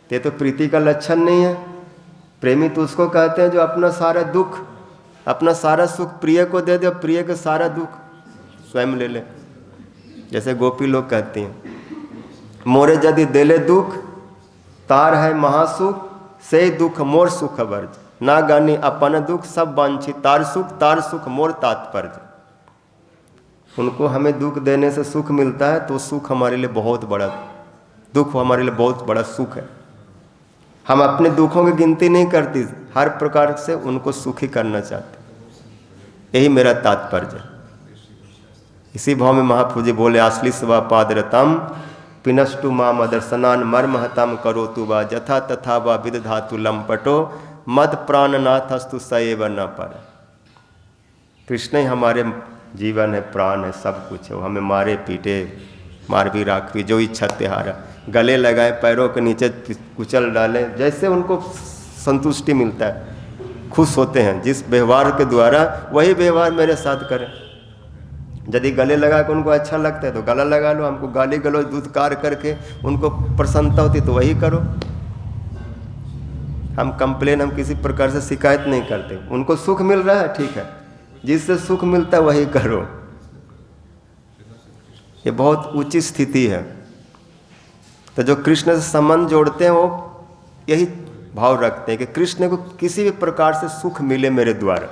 A: ये तो प्रीति का लक्षण नहीं है। प्रेमी तो उसको कहते हैं जो अपना सारा दुख, अपना सारा सुख प्रिय को दे दे और प्रिय का सारा दुख स्वयं ले ले। जैसे गोपी लोग कहती हैं, मोरे यदि देले दुख तार है महासुख, से दुख मोर सुख वर्ज, ना गानी अपन दुख सब बांछी तार सुख मोर तात्पर्य। उनको हमें दुख देने से सुख मिलता है तो सुख हमारे लिए बहुत बड़ा, दुख हमारे लिए बहुत बड़ा सुख है। हम अपने दुखों की गिनती नहीं करती, हर प्रकार से उनको सुखी करना चाहते, यही मेरा तात्पर्य है। इसी भाव में महाप्रभु जी बोले, आश्ली स्वा पादरतम पिनष्टु माम दर्शनान मर्महतम करो तु वा जथा तथा वा विदधातु लंपटो मद प्राणनाथ अस्तु सएव न पर। कृष्ण ही हमारे जीवन है, प्राण है, सब कुछ है। वो हमें मारे पीटे, मार भी राखवी, जो इच्छा तिहारा, गले लगाए, पैरों के नीचे कुचल डाले, जैसे उनको संतुष्टि मिलता है, खुश होते हैं जिस व्यवहार के द्वारा, वही व्यवहार मेरे साथ करें। यदि गले लगा कर उनको अच्छा लगता है तो गला लगा लो, हमको गाली गलौज दुत्कार करके उनको प्रसन्नता होती तो वही करो। हम कंप्लेन, हम किसी प्रकार से शिकायत नहीं करते। उनको सुख मिल रहा है, ठीक है, जिससे सुख मिलता है वही करो। ये बहुत ऊंची स्थिति है। तो जो कृष्ण से संबंध जोड़ते हैं वो यही भाव रखते हैं कि कृष्ण को किसी भी प्रकार से सुख मिले मेरे द्वारा।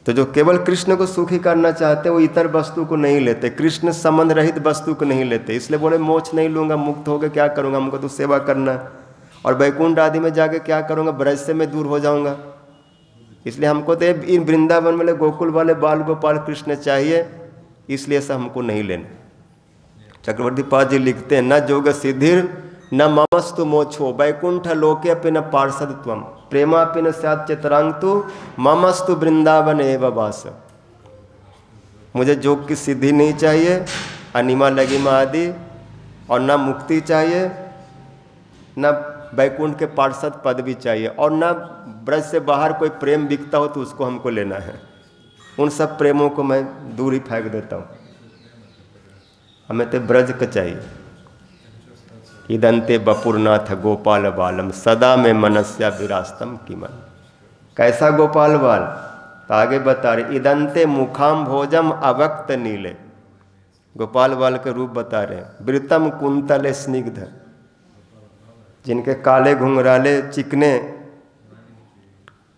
A: तो जो केवल कृष्ण को सुखी करना चाहते हैं वो इतर वस्तु को नहीं लेते, कृष्ण संबंध रहित वस्तु को नहीं लेते। इसलिए बोले मोक्ष नहीं लूंगा, मुक्त होकर क्या करूंगा, हमको तो सेवा करना है, और वैकुंठ आदि में जाके क्या करूंगा, ब्रज से मैं दूर हो जाऊंगा। इसलिए हमको तो इन वृंदावन में गोकुल वाले बाल गोपाल कृष्ण चाहिए, इसलिए ऐसा हमको नहीं लेना। चक्रवर्ती पाद जी लिखते हैं, न जोग सिद्धिर न ममस्तु मोक्षो वैकुंठ लोके अपि न पार्षद त्वम प्रेमापि न स्यात् चतुरांगतु ममस्तु वृंदावन एव वास। मुझे जोग की सिद्धि नहीं चाहिए, अनिमा लगिमा आदि, और न मुक्ति चाहिए, न वैकुंठ के पार्षद पद भी चाहिए, और न ब्रज से बाहर कोई प्रेम बिकता हो तो उसको हमको लेना है। उन सब प्रेमों को मैं दूर ही फेंक देता हूँ, हमें तो ब्रज का चाहिए। इदंते बपुरनाथ गोपाल बालम सदा में मनस्या विरास्तम किमन। कैसा गोपाल बाल, तो आगे बता रहे, इदंते मुखाम भोजम अवक्त नीले। गोपाल बाल के रूप बता रहे हैं, वृतम कुंतल स्निग्ध, जिनके काले घुंघराले चिकने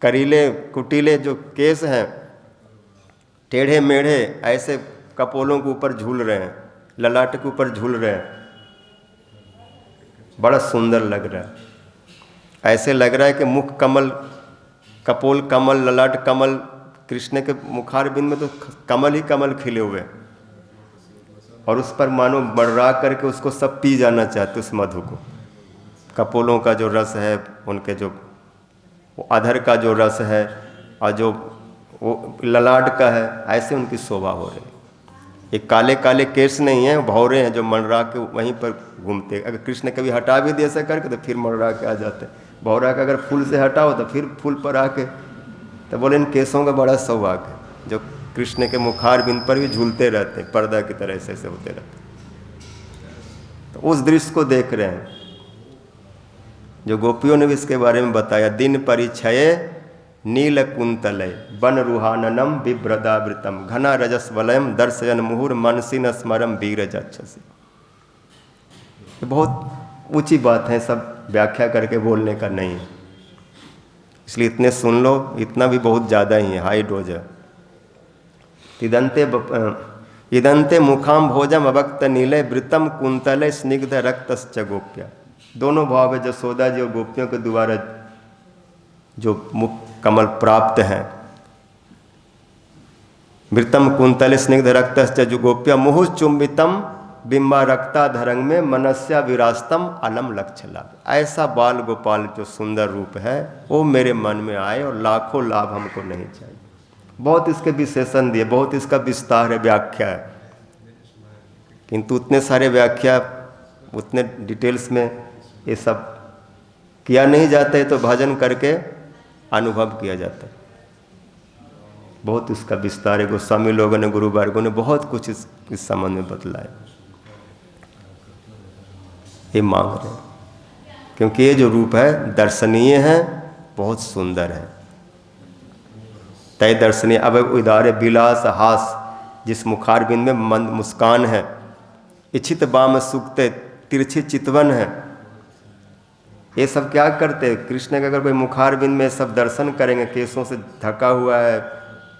A: करीले कुटीले जो केस हैं, टेढ़े मेढ़े ऐसे कपोलों के ऊपर झूल रहे हैं, ललाट के ऊपर झूल रहे हैं, बड़ा सुंदर लग रहा है। ऐसे लग रहा है कि मुख कमल, कपोल कमल, ललाट कमल, कृष्ण के मुखारबिंद में तो कमल ही कमल खिले हुए, और उस पर मानो मर्रा करके उसको सब पी जाना चाहते उस मधु को। कपोलों का जो रस है, उनके जो अधर का जो रस है, और जो वो ललाट का है, ऐसे उनकी शोभा हो रही है। ये काले काले केस नहीं हैं, भौरे हैं जो मंडरा के वहीं पर घूमते। अगर कृष्ण कभी हटा भी दे ऐसा करके तो फिर मंडरा के आ जाते। भौरा का अगर फूल से हटाओ तो फिर फूल पर आके, तो बोले इन केसों का बड़ा सौभाग है जो कृष्ण के मुखार बिंद पर भी झूलते रहते हैं, पर्दा की तरह ऐसे ऐसे होते रहते। तो उस दृश्य को देख रहे हैं जो गोपियों ने भी इसके बारे में बताया। दिन परिचय नील कुंतलय वन रुहाननम बिभ्रदावृतम घना रजस वलयम दर्शयन मुहुर मनसी न स्मरम वीर जक्षसी। ये बहुत ऊंची बात है, सब व्याख्या करके बोलने का नहीं है, इसलिए इतने सुन लो, इतना भी बहुत ज़्यादा ही है, हाई डोज है। इदंते मुखाम भोजम अवक्त नीलय वृतम कुंतलय स्निग्ध रक्तश्च गोप्या। दोनों भाव है, जसोदा जी और गोपियों के द्वारा जो मुख कमल प्राप्त हैं। वृतम कुंतल स्निग्ध रक्तश्च जो गोप्या मुहुः चुंबितम बिंबा रक्ता धरंग में मनस्या विरास्तम अलम लक्ष्य लाभ। ऐसा बाल गोपाल जो सुंदर रूप है वो मेरे मन में आए, और लाखों लाभ हमको नहीं चाहिए। बहुत इसके विशेषण दिए, बहुत इसका विस्तार है, व्याख्या है, किंतु उतने सारे व्याख्या उतने डिटेल्स में ये सब किया नहीं जाता है, तो भजन करके अनुभव किया जाता है। बहुत इसका विस्तार है, गोस्वामी लोगों ने, गुरु वर्गों ने बहुत कुछ इस संबंध में बतलाया। ये मांग रहे हैं क्योंकि ये जो रूप है दर्शनीय है, बहुत सुंदर है, तय दर्शनीय। अब उदार विलास हास, जिस मुखारबिंद में मंद मुस्कान है, इच्छित बाम सुक्ते तिरछी चितवन है। ये सब क्या करते हैं, कृष्ण का अगर कोई मुखारबिंद में सब दर्शन करेंगे, केसों से ढका हुआ है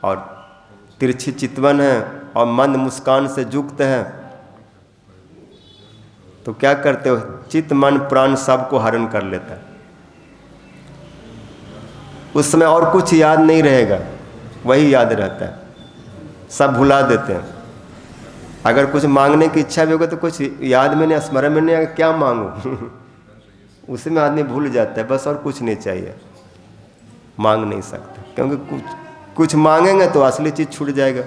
A: और तिरछी चितवन है और मंद मुस्कान से युक्त है, तो क्या करते हो, चित्त मन प्राण सबको हरण कर लेता है। उस समय और कुछ याद नहीं रहेगा, वही याद रहता है, सब भुला देते हैं। अगर कुछ मांगने की इच्छा भी होगा तो कुछ याद में नहीं, स्मरण में नहीं आएगा, क्या मांगू उसी में आदमी भूल जाता है, बस और कुछ नहीं चाहिए, मांग नहीं सकते, क्योंकि कुछ मांगेंगे तो असली चीज़ छूट जाएगा।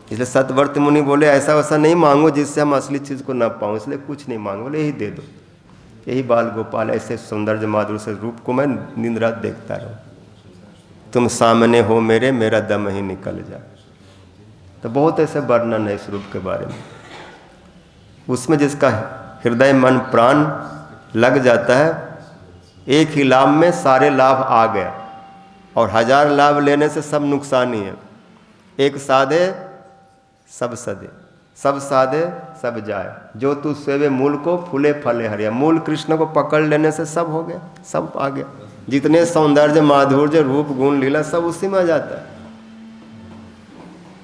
A: इसलिए सतवर्ती मुनि बोले ऐसा वैसा नहीं मांगो जिससे हम असली चीज़ को ना पाऊँ, इसलिए कुछ नहीं मांगो, बोले यही दे दो। यही बाल गोपाल ऐसे सौंदर्य माधुर्य से रूप को मैं दिन रात देखता रहूँ। तुम सामने हो मेरे, मेरा दम ही निकल जाए। तो बहुत ऐसे वर्णन है इस रूप के बारे में, उसमें जिसका हृदय मन प्राण लग जाता है, एक ही लाभ में सारे लाभ आ गया, और 1000 लाभ लेने से सब नुकसान ही है। एक साधे सब सदे, सब साधे सब जाए, जो तू सेवे मूल को फूले फले हरिया। मूल कृष्ण को पकड़ लेने से सब हो गया, सब आ गया। जितने सौंदर्य माधुर्य रूप गुण लीला सब उसी में आ जाता है।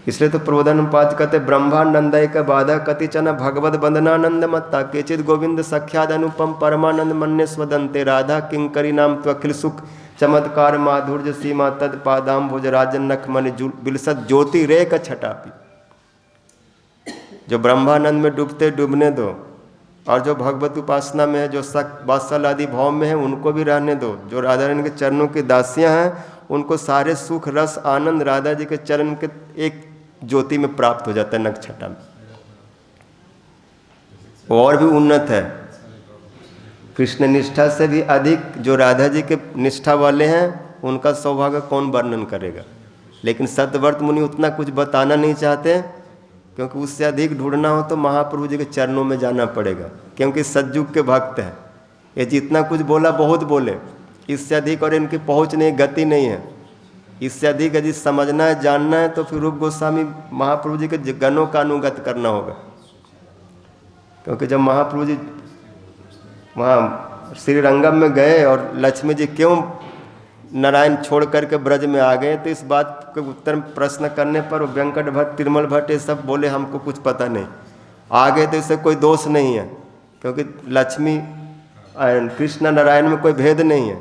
A: इसलिए तो प्रबोधानंद कहते ब्रह्मानंदय का बाधा कतिचन भगवद वंदनानंद मत्ता केचित गोविंद सख्याद अनुपम परमानंद मन्य स्वदंते राधा किंकरी नाम त्वखिल सुख चमत्कार माधुर्य सीमा तद पादाम भुज राजन नख मन बिलसत ज्योति रे का छटापी। जो ब्रह्मानंद में डूबते डूबने दो, और जो भगवत उपासना में है, जो सक वात्सल आदि भाव में है, उनको भी रहने दो। जो राधा रानी के चरणों की दासियां हैं, उनको सारे सुख रस आनंद राधा जी के चरण के एक ज्योति में प्राप्त हो जाता है, नक्षटा में। और भी उन्नत है, कृष्ण निष्ठा से भी अधिक जो राधा जी के निष्ठा वाले हैं, उनका सौभाग्य कौन वर्णन करेगा। लेकिन सत्यव्रत मुनि उतना कुछ बताना नहीं चाहते, क्योंकि उससे अधिक ढूंढना हो तो महाप्रभु जी के चरणों में जाना पड़ेगा, क्योंकि सतयुग के भक्त हैं। ये जितना कुछ बोला बहुत बोले, इससे अधिक और इनकी पहुंच नहीं, गति नहीं है। इससे अधिक यदि समझना है, जानना है, तो फिर रूप गोस्वामी महाप्रभु जी के गणों का अनुगत करना होगा। क्योंकि जब महाप्रभु जी वहाँ श्रीरंगम में गए और लक्ष्मी जी क्यों नारायण छोड़ करके ब्रज में आ गए, तो इस बात के उत्तर प्रश्न करने पर वेंकट भट्ट तिरुमल भट्ट ये सब बोले हमको कुछ पता नहीं, आ गए तो इससे कोई दोष नहीं है, क्योंकि लक्ष्मी कृष्ण नारायण में कोई भेद नहीं है।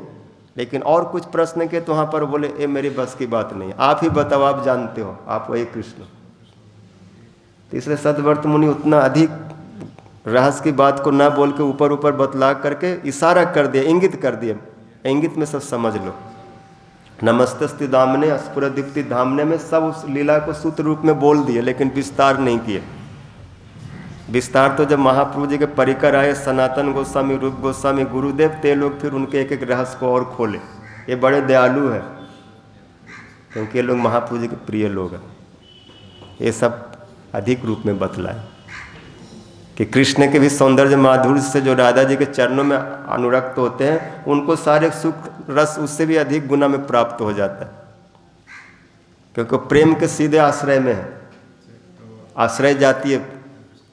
A: लेकिन और कुछ प्रश्न के तो वहाँ पर बोले ये मेरी बस की बात नहीं है, आप ही बताओ, आप जानते हो, आप वही कृष्ण। तो इसलिए सतव्रत मुनि उतना अधिक रहस्य की बात को ना बोल के ऊपर ऊपर बतला करके इशारा कर दिया, इंगित कर दिया। इंगित में सब समझ लो। नमस्तस्ति दामने अस्फुर दीप्ति धामने में सब उस लीला को सूत्र रूप में बोल दिए, लेकिन विस्तार नहीं किए। विस्तार तो जब महाप्रभु जी के परिकर आए, सनातन गोस्वामी, रूप गोस्वामी, गुरुदेव, ते लोग फिर उनके एक एक रहस्य को और खोले। ये बड़े दयालु हैं, क्योंकि ये लोग महाप्रभु जी के प्रिय लोग हैं। ये सब अधिक रूप में बतलाए कि कृष्ण के भी सौंदर्य माधुर्य से जो राधा जी के चरणों में अनुरक्त होते हैं, उनको सारे सुख रस उससे भी अधिक गुना में प्राप्त हो जाता है, क्योंकि प्रेम के सीधे आश्रय में है। आश्रय जाती है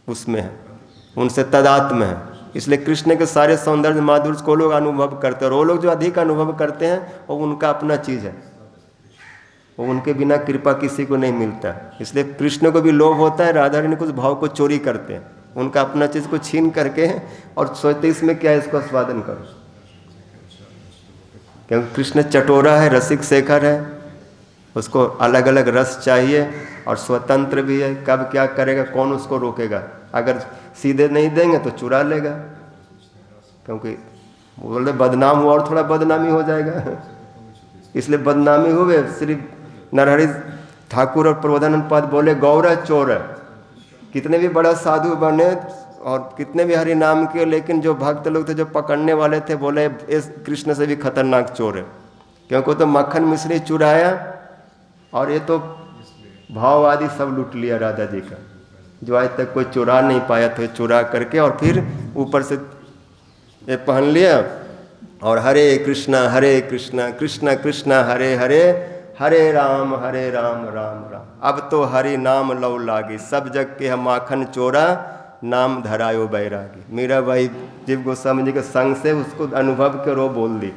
A: उसमें है, उनसे तदात्म है। इसलिए कृष्ण के सारे सौंदर्य माधुर्य को लोग अनुभव करते हैं, और वो लोग जो अधिक अनुभव करते हैं वो उनका अपना चीज़ है, वो उनके बिना कृपा किसी को नहीं मिलता। इसलिए कृष्ण को भी लोभ होता है, राधा रानी कुछ भाव को चोरी करते हैं, उनका अपना चीज़ को छीन करके और सोचते इसमें क्या है, इसको आस्वादन करो। क्योंकि कृष्ण चटोरा है, रसिक शेखर है, उसको अलग अलग रस चाहिए और स्वतंत्र भी है। कब क्या करेगा कौन उसको रोकेगा। अगर सीधे नहीं देंगे तो चुरा लेगा, क्योंकि बोले बदनाम हुआ और थोड़ा बदनामी हो जाएगा। इसलिए बदनामी हुए। श्री नरहरि ठाकुर और प्रबोधानंद पाद बोले गौरा चोर है। कितने भी बड़ा साधु बने और कितने भी हरि नाम के, लेकिन जो भक्त लोग थे जो पकड़ने वाले थे, बोले इस कृष्ण से भी खतरनाक चोर है, क्योंकि तो मक्खन मिश्री चुराया और ये तो भाव आदि सब लूट लिया राधा जी का, जो आज तक कोई चुरा नहीं पाया था। चुरा करके और फिर ऊपर से ये पहन लिया और हरे कृष्णा कृष्ण कृष्ण हरे हरे, हरे राम राम राम। अब तो हरि नाम लौ लागी, सब जग के हम माखन चोरा, नाम धरायो बैरागी। मीरा भाई जीव गोस्वामी जी के संग से उसको अनुभव के रो बोल दी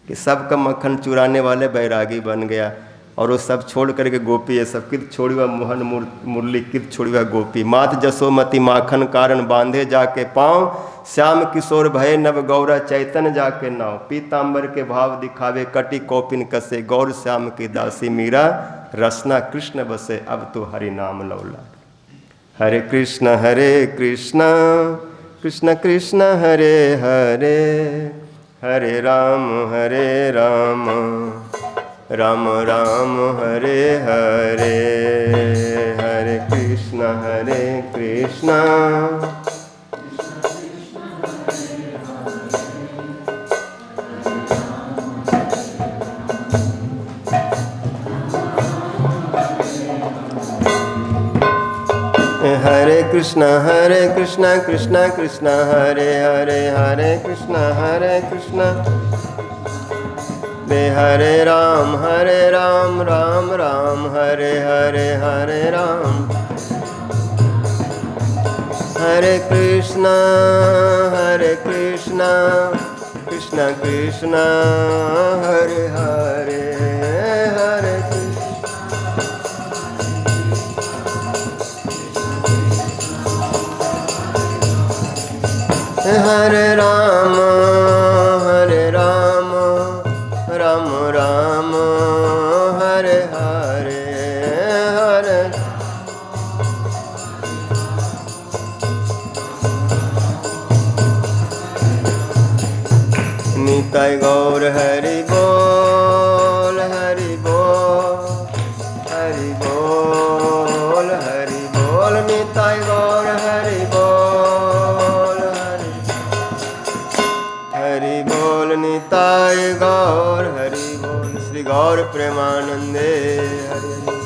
A: कि सबका मक्खन चुराने वाले बैरागी बन गया। और वो सब छोड़ करके गोपी ये सब कित छोड़ी हुआ मोहन मुरली कित छोड़ी हुआ गोपी। मात जसोमती माखन कारण बांधे जाके पाँव, श्याम किशोर भय नव गौरा चैतन जाके नाव। पीताम्बर के भाव दिखावे कटी कौपिन कसे, गौर श्याम की दासी मीरा रसना कृष्ण बसे। अब तो हरि नाम लौला। हरे कृष्ण कृष्ण कृष्ण हरे हरे, हरे राम राम राम हरे हरे, हरे कृष्ण हरे कृष्ण कृष्ण कृष्ण हरे हरे, हरे कृष्ण हरे राम राम राम हरे हरे, हरे राम हरे कृष्णा कृष्णा कृष्णा हरे हरे हरे हरे राम राम राम हरे हरे हरे निताय गौर हरि बोल हरि बोल हरि बोल हरि बोल निताय गौर हरि बोल हरि बोल निताय गौर हरि बोल श्री गौर प्रेमानंदे हरि